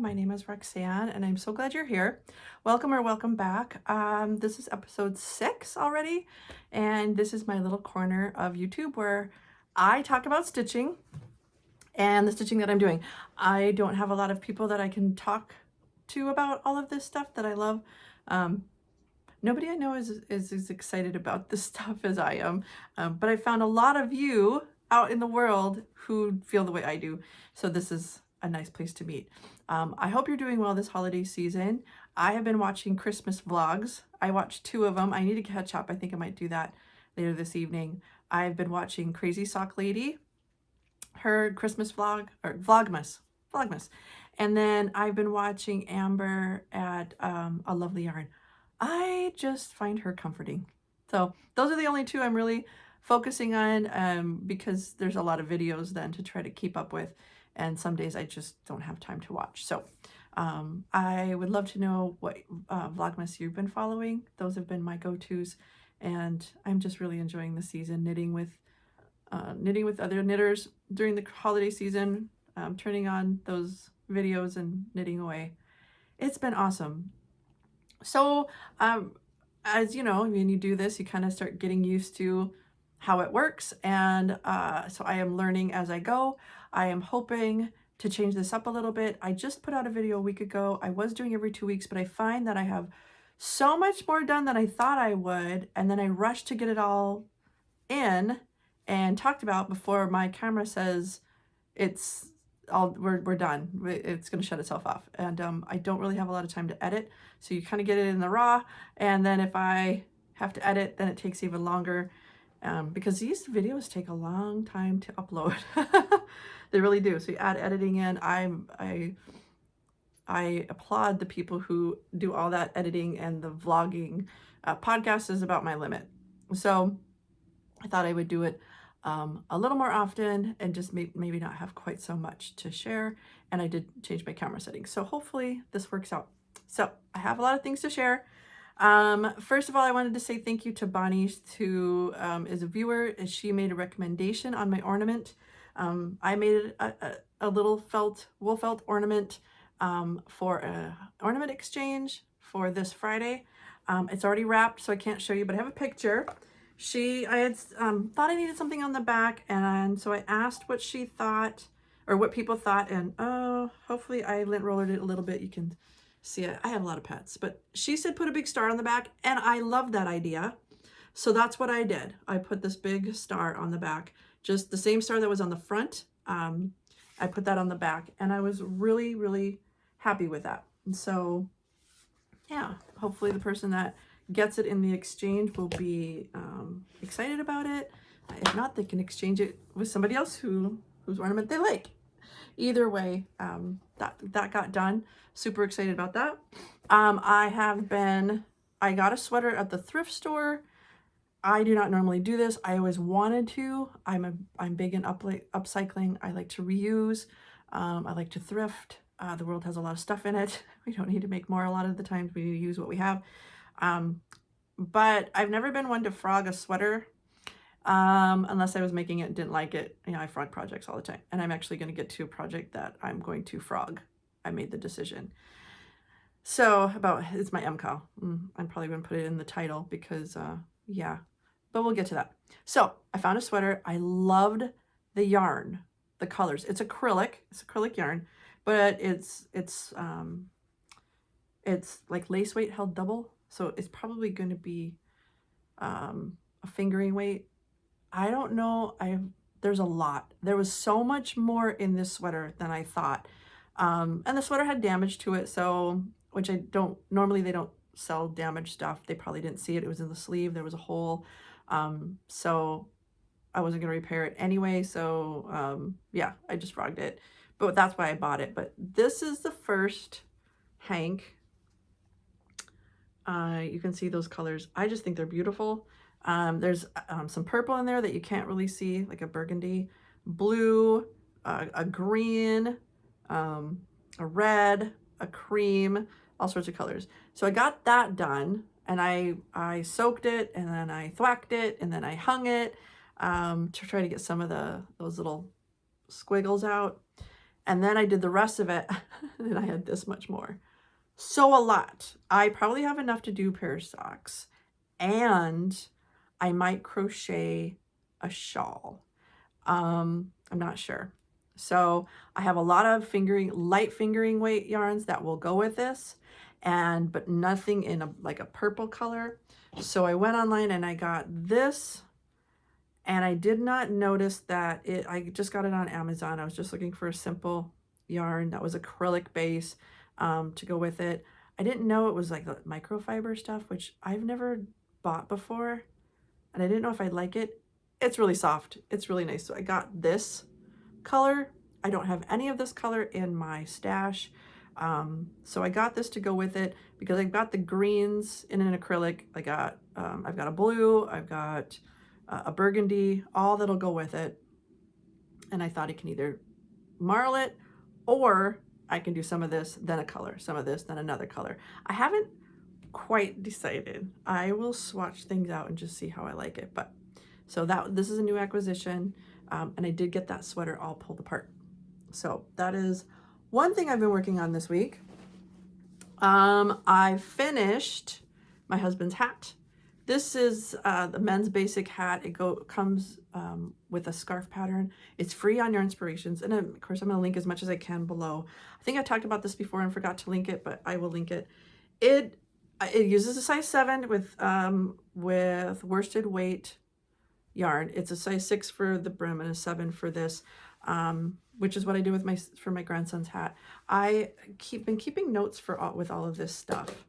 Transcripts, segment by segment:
My name is Roxanne, and I'm so glad you're here. Welcome or welcome back. This is episode 6 already, and this is my little corner of YouTube where I talk about stitching and the stitching that I'm doing. I don't have a lot of people that I can talk to about all of this stuff that I love. Nobody I know is as excited about this stuff as I am, but I found a lot of you out in the world who feel the way I do, so this is a nice place to meet. I hope you're doing well this holiday season. I have been watching Christmas vlogs. I watched 2 of them. I need to catch up. I think I might do that later this evening. I've been watching Crazy Sock Lady, her Christmas vlog, or Vlogmas. And then I've been watching Amber at A Lovely Yarn. I just find her comforting. So those are the only 2 I'm really focusing on because there's a lot of videos then to try to keep up with. And some days I just don't have time to watch. So I would love to know what Vlogmas you've been following. Those have been my go-tos. And I'm just really enjoying the season, knitting with other knitters during the holiday season, turning on those videos and knitting away. It's been awesome. So as you know, when you do this, you kind of start getting used to how it works. And so I am learning as I go. I am hoping to change this up a little bit. I just put out a video a week ago. I was doing every 2 weeks, but I find that I have so much more done than I thought I would. And then I rush to get it all in and talked about before my camera says we're done. It's going to shut itself off. And I don't really have a lot of time to edit. So you kind of get it in the raw. And then if I have to edit, then it takes even longer. Because these videos take a long time to upload. They really do. So you add editing in. I applaud the people who do all that editing and the vlogging. Podcast is about my limit. So I thought I would do it a little more often and just maybe not have quite so much to share. And I did change my camera settings. So hopefully this works out. So I have a lot of things to share. First of all, I wanted to say thank you to Bonnie, who is a viewer. She made a recommendation on my ornament. I made a little wool felt ornament for an ornament exchange for this Friday. It's already wrapped, so I can't show you, but I have a picture. I had thought I needed something on the back, and so I asked what she thought, or what people thought, and hopefully I lint rollered it a little bit. You can see it. I have a lot of pets, but she said put a big star on the back, and I love that idea. So that's what I did. I put this big star on the back, just the same star that was on the front. I put that on the back, and I was really, really happy with that. And so, yeah, hopefully the person that gets it in the exchange will be excited about it. If not, they can exchange it with somebody else whose ornament they like. Either way, that got done. Super excited about that. I got a sweater at the thrift store. I do not normally do this. I always wanted to. I'm big in upcycling. I like to reuse. I like to thrift. The world has a lot of stuff in it. We don't need to make more a lot of the times. We need to use what we have. But I've never been one to frog a sweater. Unless I was making it and didn't like it. You know, I frog projects all the time. And I'm actually going to get to a project that I'm going to frog. I made the decision. So it's my MKAL. I'm probably going to put it in the title because, yeah, but we'll get to that. So I found a sweater. I loved the yarn, the colors. It's acrylic yarn, but it's like lace weight held double. So it's probably going to be, a fingering weight. I don't know. There's a lot. There was so much more in this sweater than I thought. And the sweater had damage to it. So, which normally they don't sell damaged stuff. They probably didn't see it. It was in the sleeve. There was a hole. So I wasn't going to repair it anyway. So, yeah, I just frogged it, but that's why I bought it. But this is the first hank. You can see those colors. I just think they're beautiful. There's some purple in there that you can't really see, like a burgundy, blue, a green, a red, a cream, all sorts of colors. So I got that done, and I soaked it, and then I thwacked it, and then I hung it to try to get some of those little squiggles out. And then I did the rest of it and I had this much more. So a lot. I probably have enough to do a pair of socks, and I might crochet a shawl. I'm not sure. So I have a lot of light fingering weight yarns that will go with this, but nothing in like a purple color. So I went online and I got this, and I did not notice that I just got it on Amazon. I was just looking for a simple yarn that was acrylic base to go with it. I didn't know it was like the microfiber stuff, which I've never bought before, and I didn't know if I'd like it. It's really soft. It's really nice. So I got this color. I don't have any of this color in my stash. So I got this to go with it because I've got the greens in an acrylic. I've got a blue, I've got a burgundy, all that'll go with it. And I thought I can either marl it, or I can do some of this, then a color, some of this, then another color. I haven't quite decided. I will swatch things out and just see how I like it. But so this is a new acquisition, and I did get that sweater all pulled apart. So that is one thing I've been working on this week. I finished my husband's hat. This is the men's basic hat. It comes with a scarf pattern. It's free on Your Inspirations, and of course I'm going to link as much as I can below. I think I talked about this before and forgot to link it, but I will link it. It uses a size 7 with worsted weight yarn. It's a size 6 for the brim and a 7 for this, which is what I do for my grandson's hat. I been keeping notes with all of this stuff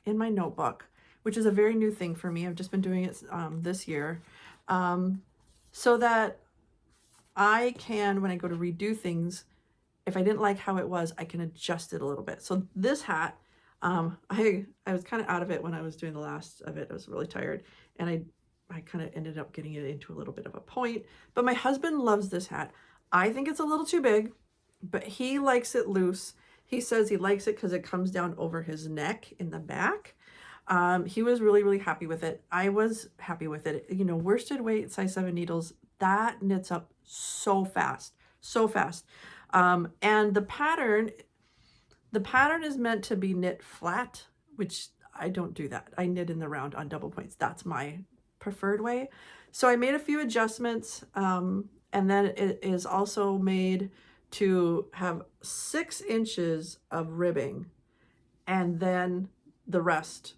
in my notebook, which is a very new thing for me. I've just been doing it this year, so that I can, when I go to redo things, if I didn't like how it was, I can adjust it a little bit. So this hat, I was kind of out of it when I was doing the last of it. I was really tired, and I kind of ended up getting it into a little bit of a point. But my husband loves this hat. I think it's a little too big, but he likes it loose. He says he likes it because it comes down over his neck in the back. He was really, really happy with it. I was happy with it. You know, worsted weight, size 7 needles, that knits up so fast, so fast. And the pattern is meant to be knit flat, which I don't do that. I knit in the round on double points. That's my preferred way. So I made a few adjustments, and then it is also made to have 6 inches of ribbing, and then the rest,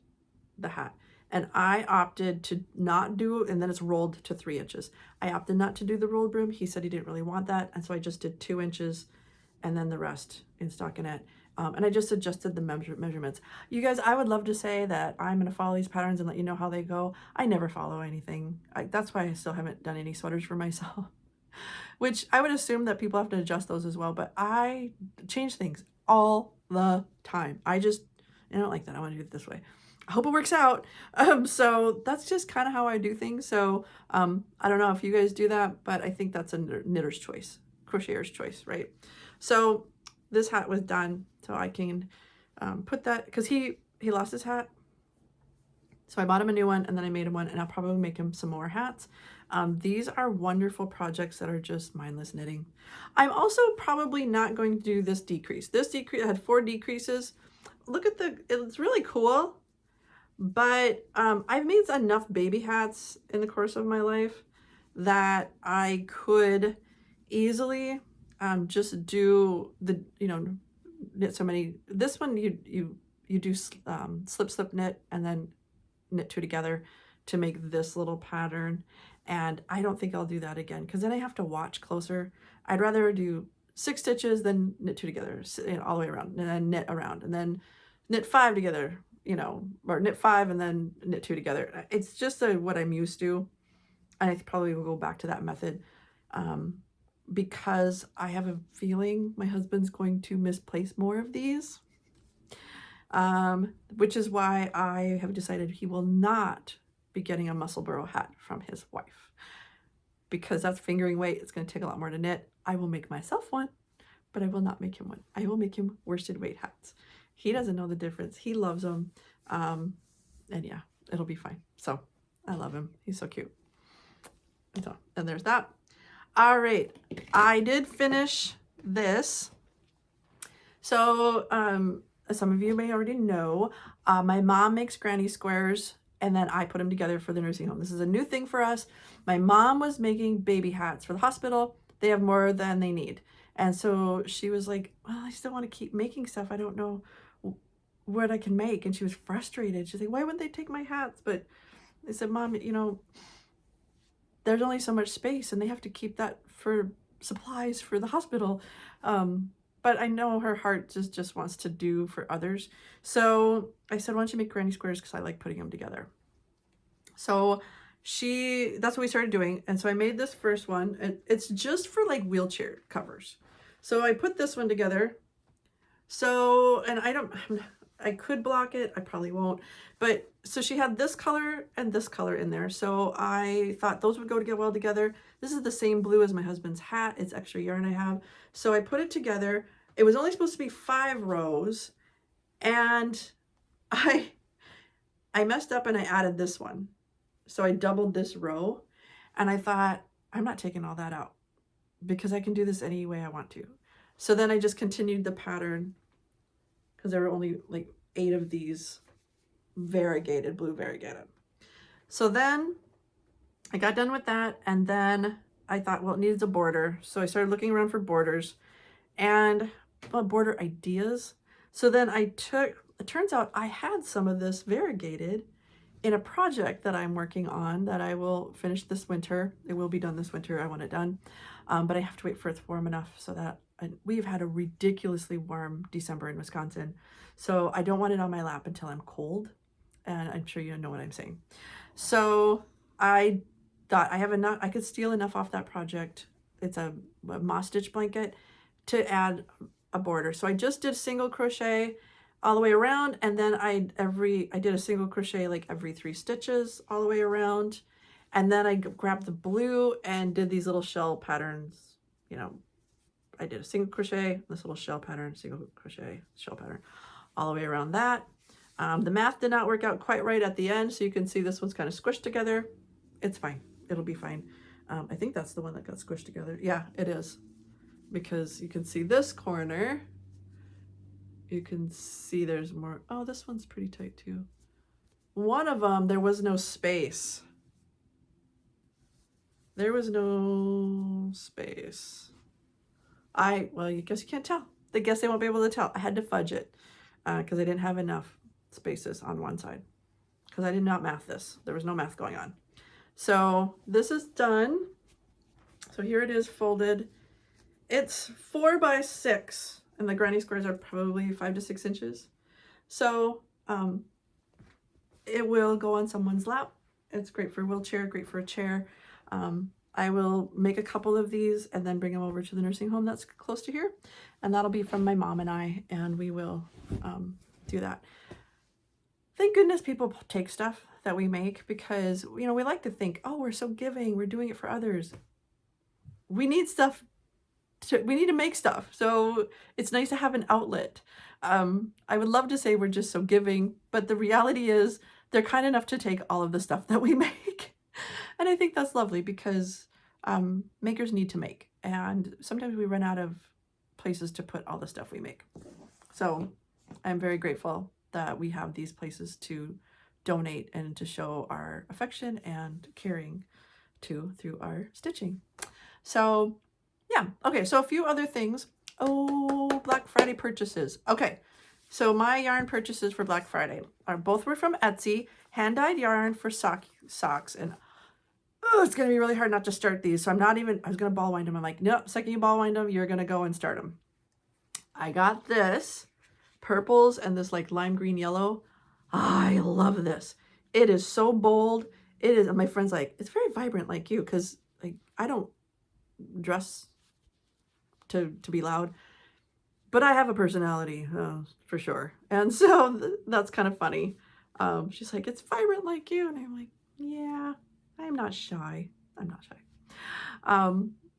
the hat. And I opted to not do, and then it's rolled to 3 inches. I opted not to do the rolled brim. He said he didn't really want that, and so I just did 2 inches and then the rest in stockinette. And I just adjusted the measurements. You guys, I would love to say that I'm going to follow these patterns and let you know how they go. I never follow anything. That's why I still haven't done any sweaters for myself, which I would assume that people have to adjust those as well. But I change things all the time. I don't like that. I want to do it this way. I hope it works out. So that's just kind of how I do things. So I don't know if you guys do that, but I think that's a knitter's choice, crocheter's choice, right? So this hat was done, so I can put that, because he lost his hat. So I bought him a new one, and then I made him one, and I'll probably make him some more hats. These are wonderful projects that are just mindless knitting. I'm also probably not going to do this decrease. This decrease had 4 decreases. Look at it's really cool. But I've made enough baby hats in the course of my life that I could easily just do knit so many. This one you do slip knit and then knit 2 together to make this little pattern. And I don't think I'll do that again, because then I have to watch closer. I'd rather do 6 stitches than knit 2 together, all the way around, and then knit around, and then knit 5 together, or knit 5 and then knit 2 together. It's just what I'm used to. And I probably will go back to that method, because I have a feeling my husband's going to misplace more of these, which is why I have decided he will not be getting a Musselburgh hat from his wife, because that's fingering weight. It's going to take a lot more to knit. I will make myself one, but I will not make him one. I will make him worsted weight hats. He doesn't know the difference. He loves them. And yeah, it'll be fine. So I love him. He's so cute. And there's that. All right. I did finish this. So, some of you may already know, my mom makes granny squares and then I put them together for the nursing home. This is a new thing for us. My mom was making baby hats for the hospital. They have more than they need. And so she was like, well, I still want to keep making stuff. I don't know what I can make. And she was frustrated. She's like, why wouldn't they take my hats? But I said, Mom, you know, there's only so much space and they have to keep that for supplies for the hospital. But I know her heart just wants to do for others. So I said, why don't you make granny squares? Because I like putting them together. So that's what we started doing. And so I made this first one, and it's just for like wheelchair covers. So I put this one together. So, and I could block it. I probably won't. But so she had this color and this color in there. So I thought those would go well together. This is the same blue as my husband's hat. It's extra yarn I have. So I put it together. It was only supposed to be 5 rows. And I messed up and I added this one. So I doubled this row. And I thought, I'm not taking all that out because I can do this any way I want to. So then I just continued the pattern because there were only like 8 of these variegated, blue variegated. So then I got done with that, and then I thought, well, it needs a border. So I started looking around for borders and border ideas. So then it turns out I had some of this variegated in a project that I'm working on that I will finish this winter. It will be done this winter. I want it done. But I have to wait for it to warm enough so that we've had a ridiculously warm December in Wisconsin. So I don't want it on my lap until I'm cold. And I'm sure you know what I'm saying. So I thought I have enough, I could steal enough off that project. It's a moss stitch blanket to add a border. So I just did single crochet all the way around, and then I did a single crochet like every 3 stitches all the way around, and then I grabbed the blue and did these little shell patterns. You know, I did a single crochet, this little shell pattern, single crochet, shell pattern, all the way around that. The math did not work out quite right at the end, so you can see this one's kind of squished together. It's fine. It'll be fine. I think that's the one that got squished together. Yeah, it is, because you can see this corner. You can see there's more. Oh, this one's pretty tight too. One of them, there was no space. There was no space. Well, I guess you can't tell. I guess they won't be able to tell. I had to fudge it because I didn't have enough spaces on one side because I did not math this. There was no math going on. So this is done. So here it is folded. It's 4 by 6. And the granny squares are probably 5 to 6 inches. So it will go on someone's lap. It's great for a wheelchair, great for a chair. I will make a couple of these and then bring them over to the nursing home that's close to here. And that'll be from my mom and I, and we will do that. Thank goodness people take stuff that we make, because, you know, we like to think, oh, we're so giving, we're doing it for others. We need stuff. We need to make stuff, so it's nice to have an outlet. I would love to say we're just so giving, but the reality is they're kind enough to take all of the stuff that we make. And I think that's lovely, because makers need to make, and sometimes we run out of places to put all the stuff we make. So I'm very grateful that we have these places to donate and to show our affection and caring through our stitching. So yeah, okay, so a few other things. Oh, Black Friday purchases. Okay, so my yarn purchases for Black Friday both were from Etsy, hand-dyed yarn for socks, and oh, it's gonna be really hard not to start these, so I was gonna ball wind them. I'm like, nope, second you ball wind them, you're gonna go and start them. I got this, purples and this like lime green yellow. I love this. It is so bold. It is, and my friend's like, it's very vibrant like you, because like I don't dress to be loud, but I have a personality, for sure. And so that's kind of funny. She's like, it's vibrant like you. And I'm like, yeah, I'm not shy. I'm not shy.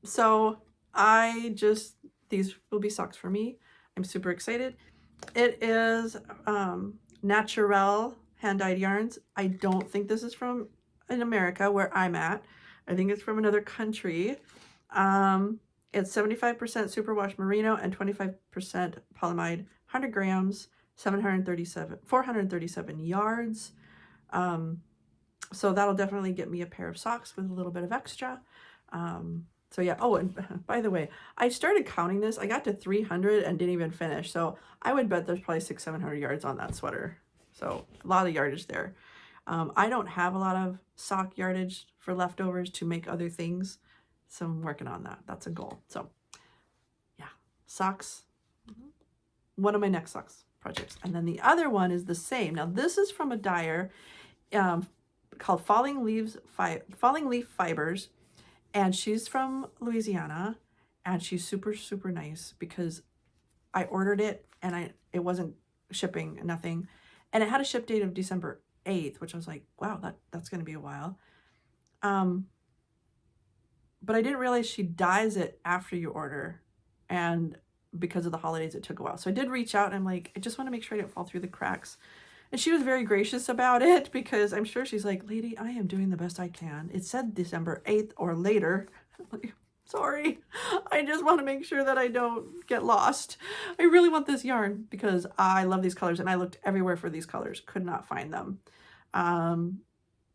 So these will be socks for me. I'm super excited. It is Naturel hand-dyed yarns. I don't think this is from in America where I'm at. I think it's from another country. It's 75% superwash merino and 25% polyamide, 100 grams, 437 yards. So that'll definitely get me a pair of socks with a little bit of extra. So yeah. Oh, and by the way, I started counting this. I got to 300 and didn't even finish. So I would bet there's probably 600-700 yards on that sweater. So a lot of yardage there. I don't have a lot of sock yardage for leftovers to make other things. So I'm working on that. That's a goal. So yeah, socks. One of my next socks projects. And then the other one is the same. Now this is from a dyer called Falling Leaf Fibers. And she's from Louisiana. And she's super, super nice because I ordered it and it wasn't shipping, nothing. And it had a ship date of December 8th, which I was like, wow, that's going to be a while. But I didn't realize she dyes it after you order. And because of the holidays, it took a while. So I did reach out and I'm like, I just want to make sure I didn't fall through the cracks. And she was very gracious about it because I'm sure she's like, lady, I am doing the best I can. It said December 8th or later. I'm like, sorry, I just want to make sure that I don't get lost. I really want this yarn because I love these colors and I looked everywhere for these colors, could not find them.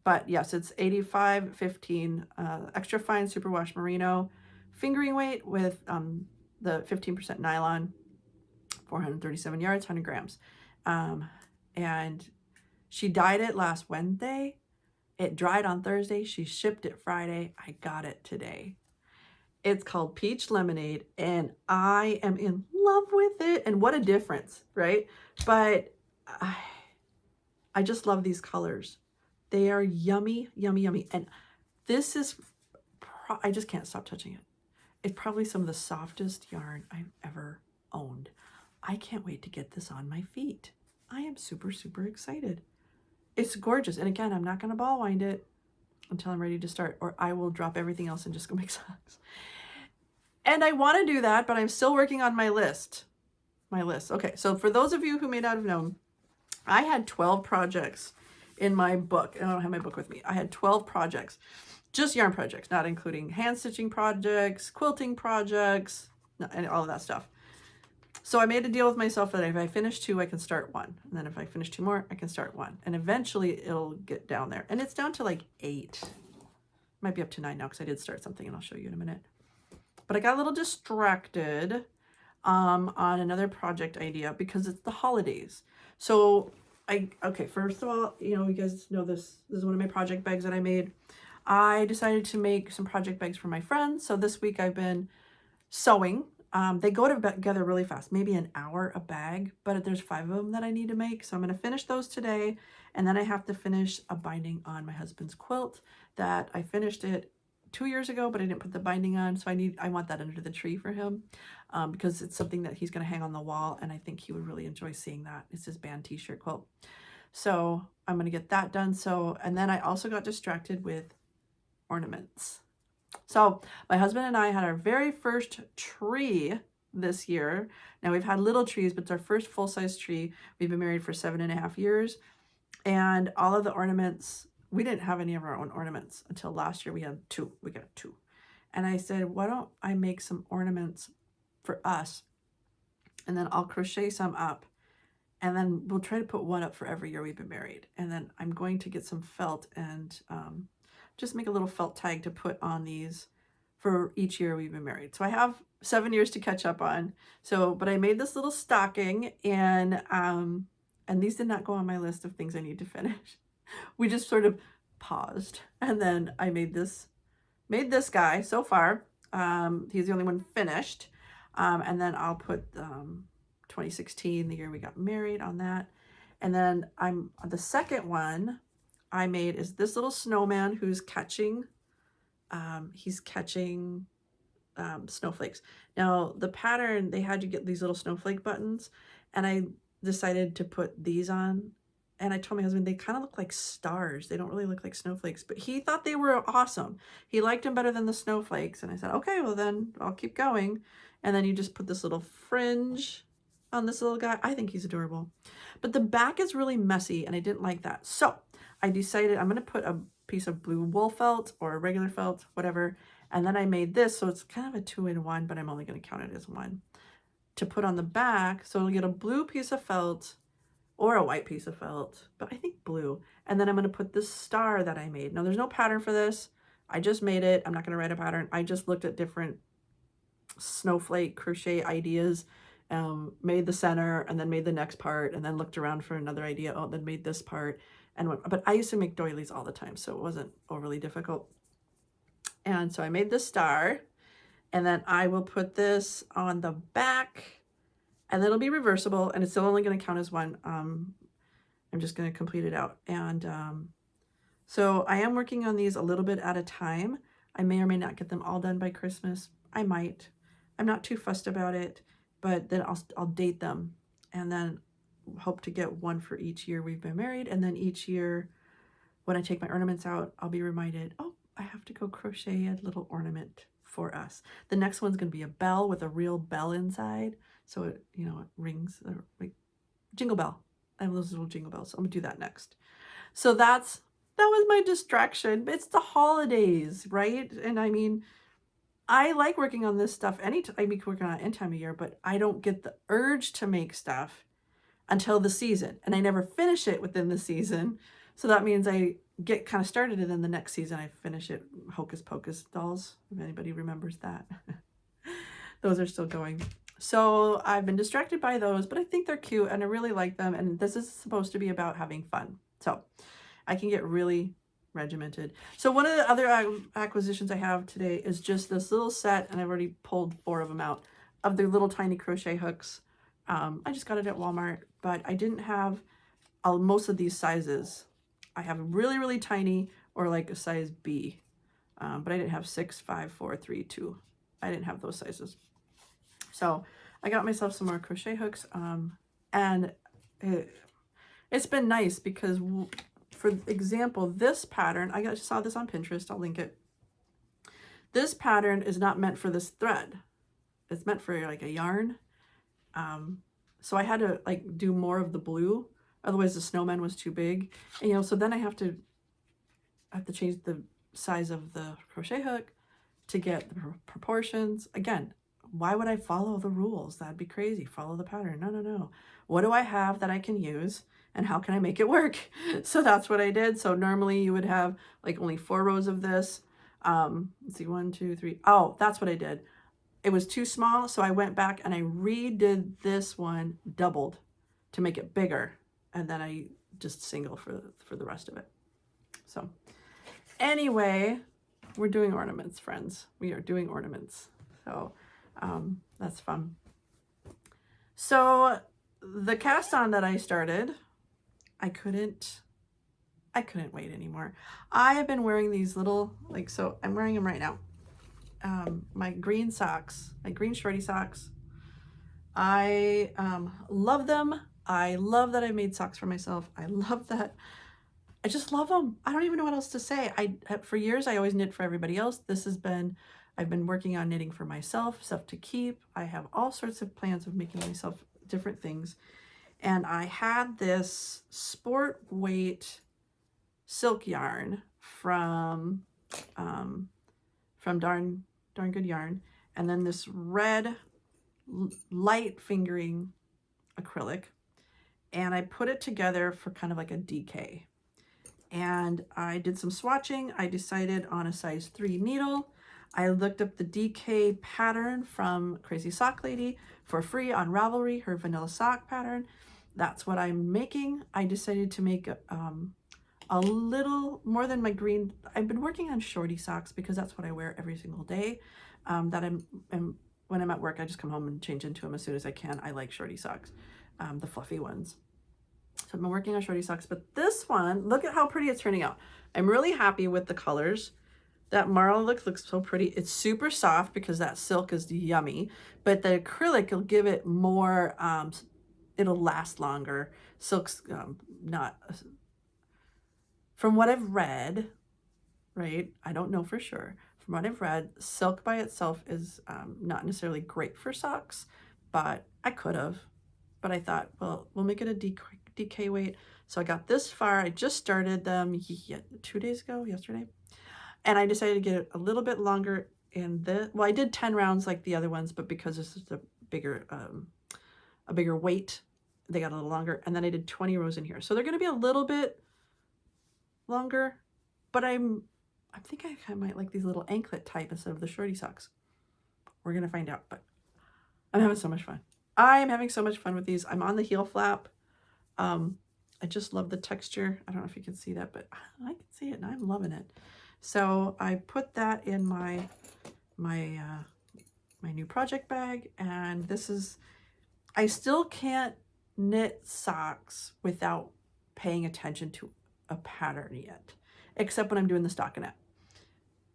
But yes, it's 85-15 extra fine superwash merino fingering weight with the 15% nylon, 437 yards, 100 grams. And she dyed it last Wednesday. It dried on Thursday. She shipped it Friday. I got it today. It's called Peach Lemonade, and I am in love with it. And what a difference, right? But I just love these colors. They are yummy, yummy, yummy. And this is, I just can't stop touching it. It's probably some of the softest yarn I've ever owned. I can't wait to get this on my feet. I am super, super excited. It's gorgeous. And again, I'm not going to ball wind it until I'm ready to start, or I will drop everything else and just go make socks. And I want to do that, but I'm still working on my list. Okay, so for those of you who may not have known, I had 12 projects in my book. I don't have my book with me. I had 12 projects, just yarn projects, not including hand stitching projects, quilting projects, and all of that stuff. So I made a deal with myself that if I finish 2, I can start 1. And then if I finish 2 more, I can start 1. And eventually it'll get down there. And it's down to like 8. Might be up to 9 now because I did start something and I'll show you in a minute. But I got a little distracted on another project idea because it's the holidays. So okay, first of all, you guys know this is one of my project bags that I made. I decided to make some project bags for my friends. So this week I've been sewing. They go together really fast, maybe an hour a bag, but there's 5 of them that I need to make. So I'm going to finish those today. And then I have to finish a binding on my husband's quilt that I finished it 2 years ago, but I didn't put the binding on. So I want that under the tree for him because it's something that he's going to hang on the wall. And I think he would really enjoy seeing that. It's his band t-shirt quilt. So I'm going to get that done. And then I also got distracted with ornaments. So my husband and I had our very first tree this year. Now we've had little trees, but it's our first full-size tree. We've been married for 7.5 years. And all of the ornaments, we didn't have any of our own ornaments until last year. We got 2. And I said, why don't I make some ornaments for us? And then I'll crochet some up. And then we'll try to put one up for every year we've been married. And then I'm going to get some felt and just make a little felt tag to put on these for each year we've been married. So I have 7 years to catch up on. But I made this little stocking and these did not go on my list of things I need to finish. We just sort of paused. And then I made this guy so far. He's the only one finished. And then I'll put 2016, the year we got married, on that. And then the second one I made is this little snowman who's catching, snowflakes. Now the pattern, they had you get these little snowflake buttons, and I decided to put these on. And I told my husband, they kind of look like stars. They don't really look like snowflakes, but he thought they were awesome. He liked them better than the snowflakes. And I said, okay, well then I'll keep going. And then you just put this little fringe on this little guy. I think he's adorable. But the back is really messy and I didn't like that. So I decided I'm going to put a piece of blue wool felt or regular felt, whatever. And then I made this, so it's kind of a 2-in-1, but I'm only going to count it as one, to put on the back. So I'll get a blue piece of felt or a white piece of felt, but I think blue. And then I'm going to put this star that I made. Now there's no pattern for this. I just made it. I'm not going to write a pattern. I just looked at different snowflake crochet ideas, made the center and then made the next part, and then looked around for another idea. Oh, then made this part. But I used to make doilies all the time, so it wasn't overly difficult. And so I made this star, and then I will put this on the back, and it'll be reversible, and it's still only going to count as one. I'm just going to complete it out. And so I am working on these a little bit at a time. I may or may not get them all done by Christmas. I might. I'm not too fussed about it, but then I'll date them, and then hope to get one for each year we've been married. And then each year when I take my ornaments out, I'll be reminded, oh, I have to go crochet a little ornament for us. The next one's going to be a bell with a real bell inside. So it, you know, it rings, like jingle bell. I have those little jingle bells. So I'm gonna do that next. So that was my distraction. It's the holidays, right? And I mean, I like working on this stuff anytime. I mean, working on it any time of year, but I don't get the urge to make stuff until the season, and I never finish it within the season. So that means I get kind of started, and then the next season I finish it. Hocus Pocus dolls, if anybody remembers that. Those are still going. So I've been distracted by those, but I think they're cute and I really like them. And this is supposed to be about having fun. So I can get really regimented. So one of the other acquisitions I have today is just this little set, and I've already pulled 4 of them out, of their little tiny crochet hooks. I just got it at Walmart, but I didn't have most of these sizes. I have really, really tiny, or like a size B, but I didn't have 6, 5, 4, 3, 2. I didn't have those sizes. So I got myself some more crochet hooks, and it's been nice because, for example, this pattern, I just saw this on Pinterest, I'll link it. This pattern is not meant for this thread. It's meant for like a yarn. So I had to like do more of the blue, otherwise the snowman was too big. And, you know, so then I have to change the size of the crochet hook to get the proportions. Again, why would I follow the rules? That'd be crazy. Follow the pattern. No, no, no. What do I have that I can use, and how can I make it work? So that's what I did. So normally you would have like only 4 rows of this. Let's see, 1, 2, 3. Oh, that's what I did. It was too small, so I went back and I redid this one, doubled, to make it bigger, and then I just single for the rest of it. So anyway, we're doing ornaments, friends. We are doing ornaments. So that's fun. So the cast on that I started, I couldn't wait anymore. I have been wearing these little, like, so I'm wearing them right now. My green socks, my green shorty socks. I love them. I love that I made socks for myself. I love that. I just love them. I don't even know what else to say. For years, I always knit for everybody else. I've been working on knitting for myself, stuff to keep. I have all sorts of plans of making myself different things. And I had this sport weight silk yarn from Darn Good Yarn, and then this red light fingering acrylic, and I put it together for kind of like a DK. And I did some swatching. I decided on a size 3 needle. I looked up the DK pattern from Crazy Sock Lady for free on Ravelry, her vanilla sock pattern. That's what I'm making. I decided to make a little more than my green. I've been working on shorty socks because that's what I wear every single day. When I'm at work, I just come home and change into them as soon as I can. I like shorty socks, the fluffy ones. So I've been working on shorty socks, but this one, look at how pretty it's turning out. I'm really happy with the colors. That marl looks so pretty. It's super soft because that silk is yummy, but the acrylic will give it more, it'll last longer. Silk's not, from what I've read, right? I don't know for sure. From what I've read, silk by itself is not necessarily great for socks, but I could have. But I thought, well, we'll make it a DK weight. So I got this far. I just started them 2 days ago, yesterday. And I decided to get it a little bit longer in the, well, I did 10 rounds like the other ones, but because this is a bigger weight, they got a little longer. And then I did 20 rows in here. So they're going to be a little bit longer, but I think I kind of might like these little anklet type instead of the shorty socks. We're going to find out, but I'm having so much fun. I am having so much fun with these. I'm on the heel flap. I just love the texture. I don't know if you can see that, but I can see it and I'm loving it. So I put that in my new project bag, and this is, I still can't knit socks without paying attention to a pattern yet, except when I'm doing the stockinette.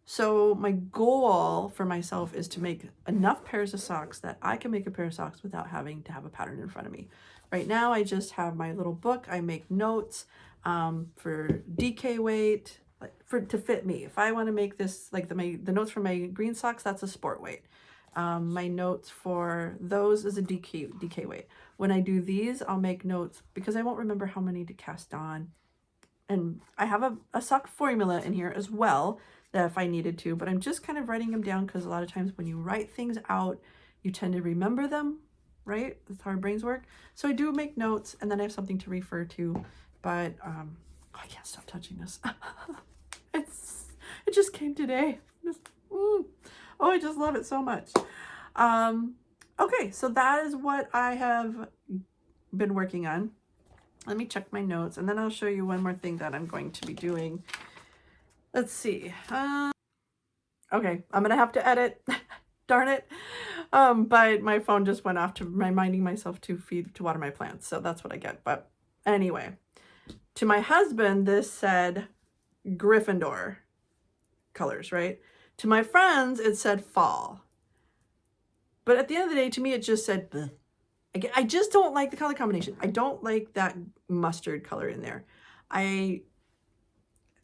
So my goal for myself is to make enough pairs of socks that I can make a pair of socks without having to have a pattern in front of me. Right now, I just have my little book. I make notes for DK weight, like to fit me. If I want to make this, like the notes for my green socks, that's a sport weight. My notes for those is a DK weight. When I do these, I'll make notes because I won't remember how many to cast on. And I have a sock formula in here as well, that if I needed to, but I'm just kind of writing them down because a lot of times when you write things out, you tend to remember them, right? That's how our brains work. So I do make notes, and then I have something to refer to, but oh, I can't stop touching this. It just came today. Oh, I just love it so much. Okay, so that is what I have been working on. Let me check my notes, and then I'll show you one more thing that I'm going to be doing. Let's see. Okay, I'm gonna have to edit. Darn it. But my phone just went off to reminding myself to water my plants. So that's what I get. But anyway, to my husband, this said Gryffindor colors, right? To my friends, it said fall. But at the end of the day, to me, it just said bleh. I just don't like the color combination. I don't like that mustard color in there.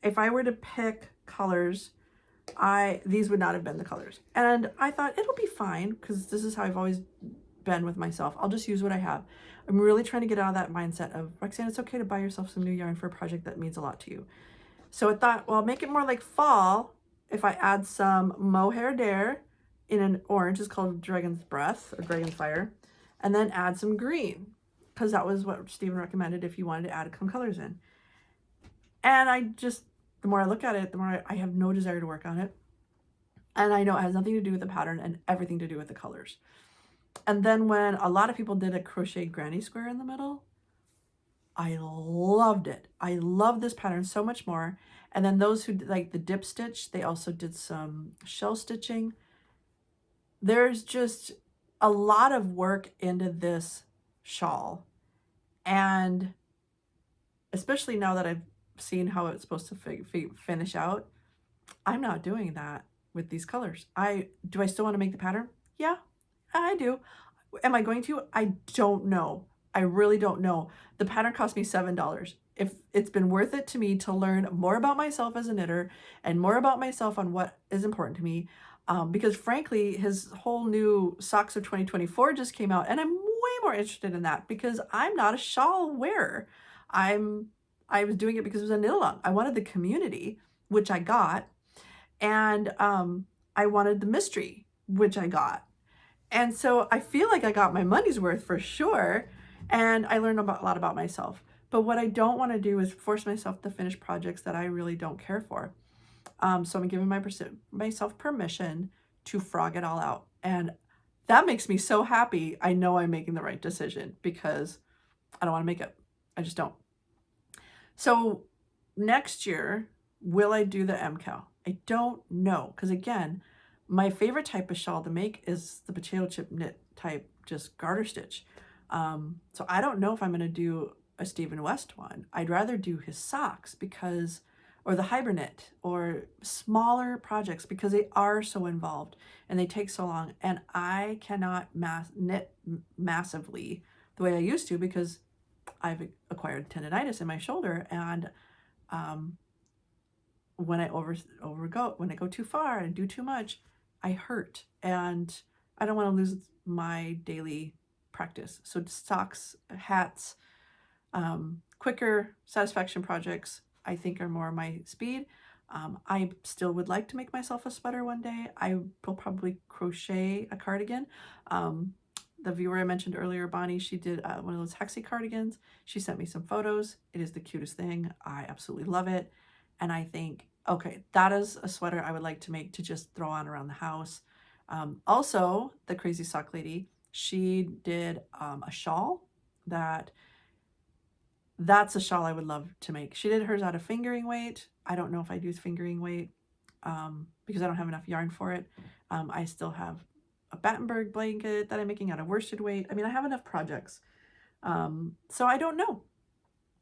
If I were to pick colors, these would not have been the colors. And I thought it'll be fine because this is how I've always been with myself. I'll just use what I have. I'm really trying to get out of that mindset of, Roxanne, it's okay to buy yourself some new yarn for a project that means a lot to you. So I thought, well, I'll make it more like fall if I add some mohair dare in an orange. It's called Dragon's Breath or Dragon's Fire. And then add some green because that was what Stephen recommended if you wanted to add some colors in. And the more I look at it, the more I have no desire to work on it. And I know it has nothing to do with the pattern and everything to do with the colors. And then when a lot of people did a crochet granny square in the middle, I loved it. I love this pattern so much more. And then those who like the dip stitch, they also did some shell stitching. There's just a lot of work into this shawl. And especially now that I've seen how it's supposed to finish out, I'm not doing that with these colors. Do I still want to make the pattern? Yeah, I do. Am I going to? I don't know. I really don't know. The pattern cost me $7. If it's been worth it to me to learn more about myself as a knitter and more about myself on what is important to me, because frankly, his whole new Socks of 2024 just came out, and I'm way more interested in that because I'm not a shawl wearer. I was doing it because it was a knit along. I wanted the community, which I got, and I wanted the mystery, which I got. And so I feel like I got my money's worth for sure, and I learned a lot about myself. But what I don't want to do is force myself to finish projects that I really don't care for. So I'm giving myself permission to frog it all out. And that makes me so happy. I know I'm making the right decision because I don't want to make it. I just don't. So next year, will I do the MKAL? I don't know. Because again, my favorite type of shawl to make is the potato chip knit type, just garter stitch. So I don't know if I'm going to do a Stephen West one. I'd rather do his socks or the hibernate or smaller projects because they are so involved and they take so long. And I cannot knit massively the way I used to because I've acquired tendonitis in my shoulder. And when I when I go too far and do too much, I hurt. And I don't want to lose my daily practice. So socks, hats, quicker satisfaction projects, I think are more my speed. I still would like to make myself a sweater one day. I will probably crochet a cardigan. The viewer I mentioned earlier, Bonnie, she did one of those hexie cardigans. She sent me some photos. It is the cutest thing. I absolutely love it. And I think, okay, that is a sweater I would like to make to just throw on around the house. Also, the Crazy Sock Lady, she did a shawl that's a shawl I would love to make. She did hers out of fingering weight. I don't know if I'd use fingering weight because I don't have enough yarn for it. I still have a Battenberg blanket that I'm making out of worsted weight. I mean, I have enough projects. So I don't know.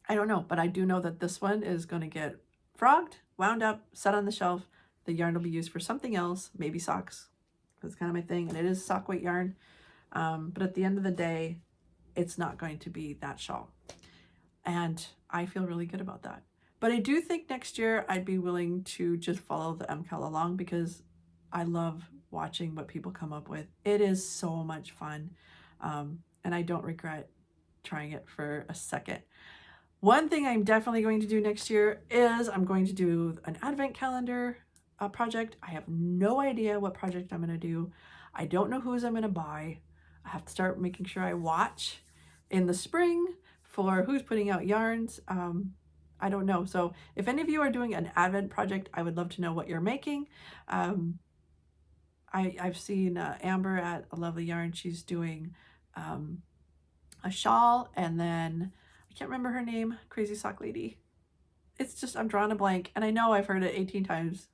But I do know that this one is going to get frogged, wound up, set on the shelf. The yarn will be used for something else, maybe socks. That's kind of my thing, and it is sock weight yarn. But at the end of the day, it's not going to be that shawl. And I feel really good about that. But I do think next year I'd be willing to just follow the MKAL along because I love watching what people come up with. It is so much fun. And I don't regret trying it for a second. One thing I'm definitely going to do next year is I'm going to do an advent calendar project. I have no idea what project I'm going to do. I don't know whose I'm going to buy. I have to start making sure I watch in the spring for who's putting out yarns. I don't know. So if any of you are doing an advent project, I would love to know what you're making. I've seen Amber at A Lovely Yarn. She's doing a shawl, and then I can't remember her name, Crazy Sock Lady. It's just, I'm drawing a blank, and I know I've heard it 18 times,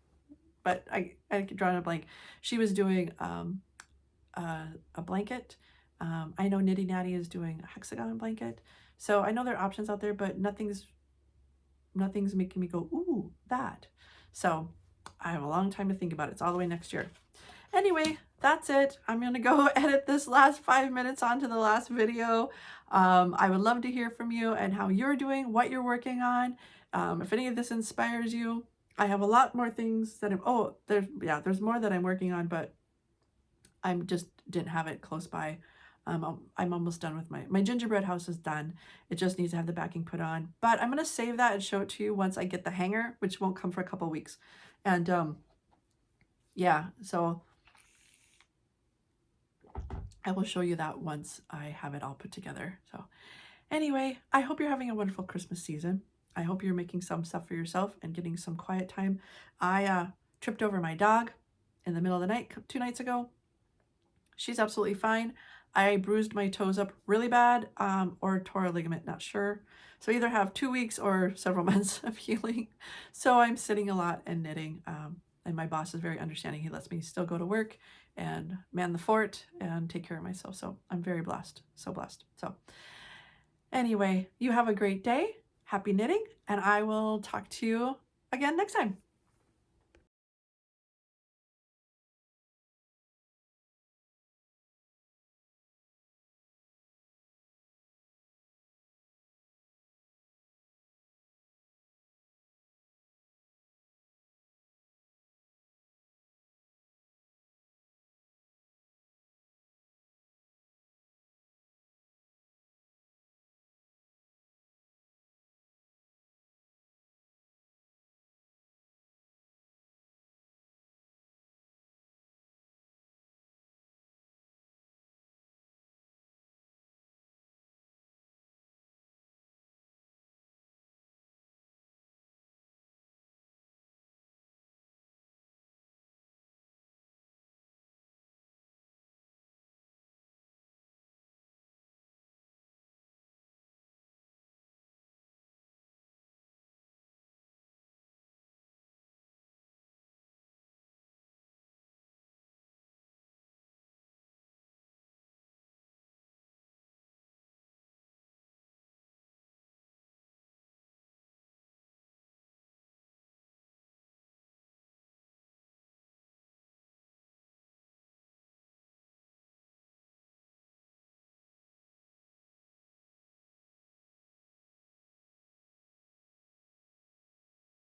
but I drawing a blank. She was doing a blanket. I know Nitty Natty is doing a hexagon blanket. So I know there are options out there, but nothing's making me go, ooh, that. So I have a long time to think about it. It's all the way next year. Anyway, that's it. I'm going to go edit this last 5 minutes onto the last video. I would love to hear from you and how you're doing, what you're working on. If any of this inspires you, I have a lot more things that there's more that I'm working on, but I just didn't have it close by. I'm almost done with my gingerbread house is done. It just needs to have the backing put on, but I'm going to save that and show it to you once I get the hanger, which won't come for a couple weeks. And yeah, so I will show you that once I have it all put together. So anyway, I hope you're having a wonderful Christmas season. I hope you're making some stuff for yourself and getting some quiet time. I tripped over my dog in the middle of the night 2 nights ago. She's absolutely fine. I bruised my toes up really bad, or tore a ligament, not sure. So either have 2 weeks or several months of healing. So I'm sitting a lot and knitting, and my boss is very understanding. He lets me still go to work and man the fort and take care of myself. So I'm very blessed, so blessed. So anyway, you have a great day. Happy knitting, and I will talk to you again next time.